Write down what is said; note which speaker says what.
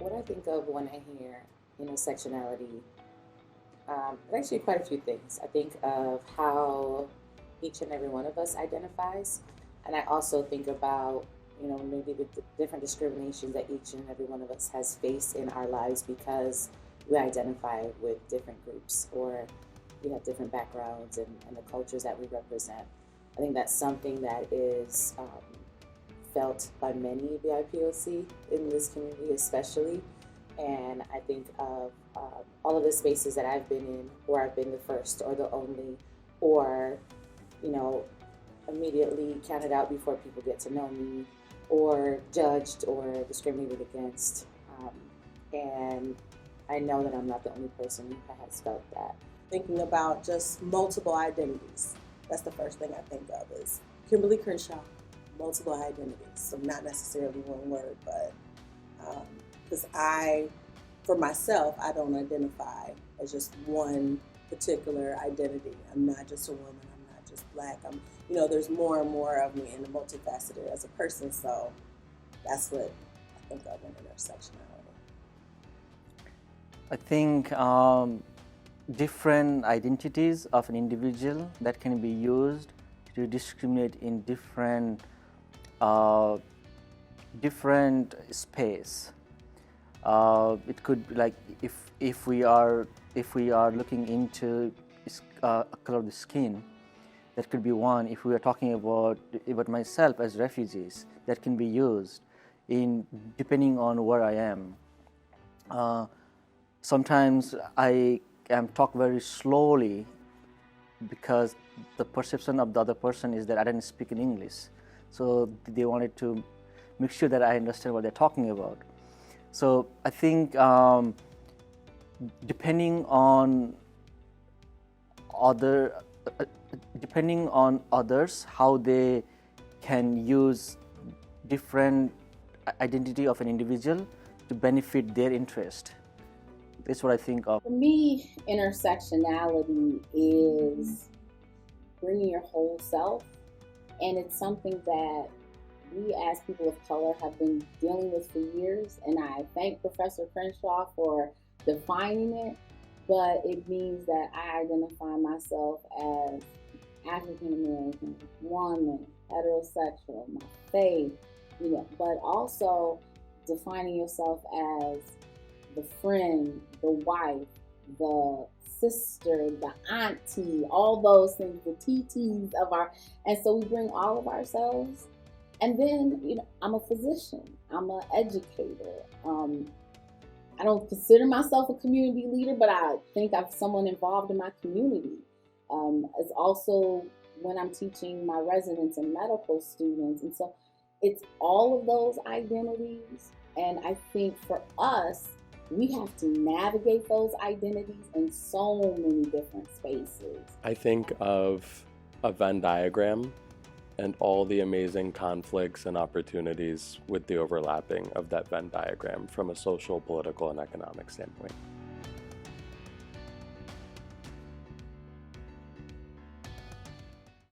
Speaker 1: What I think of when I hear intersectionality, actually quite a few things. I think of how each and every one of us identifies, and I also think about maybe the different discriminations that each and every one of us has faced in our lives because we identify with different groups or we have different backgrounds and the cultures that we represent. I think that's something that is felt by many BIPOC in this community, especially. And I think of all of the spaces that I've been in where I've been the first or the only, or, you know, immediately counted out before people get to know me, or judged or discriminated against. And I know that I'm not the only person who has felt that.
Speaker 2: Thinking about just multiple identities. That's the first thing I think of is Kimberly Crenshaw, multiple identities. So not necessarily one word, but because for myself, I don't identify as just one particular identity. I'm not just a woman. I'm not just Black. There's more and more of me and multifaceted as a person. So that's what I think of in intersectionality.
Speaker 3: I think different identities of an individual that can be used to discriminate in different space. It could be like if we are looking into color of the skin, that could be one. If we are talking about myself as refugees, that can be used in depending on where I am. Sometimes I am talk very slowly because the perception of the other person is that I didn't speak in English, so they wanted to make sure that I understand what they're talking about. So I think depending on others, how they can use different identity of an individual to benefit their interest. That's what I think of.
Speaker 4: For me, intersectionality is bringing your whole self, and it's something that we as people of color have been dealing with for years, and I thank Professor Crenshaw for defining it, but it means that I identify myself as African American, woman, heterosexual, my faith, but also defining yourself as the friend, the wife, the sister, the auntie, all those things, the TTs of and so we bring all of ourselves. And then, I'm a physician, I'm an educator. I don't consider myself a community leader, but I think I'm someone involved in my community. It's also when I'm teaching my residents and medical students. And so it's all of those identities. And I think for us, we have to navigate those identities in so many different spaces.
Speaker 5: I think of a Venn diagram and all the amazing conflicts and opportunities with the overlapping of that Venn diagram from a social, political, and economic standpoint.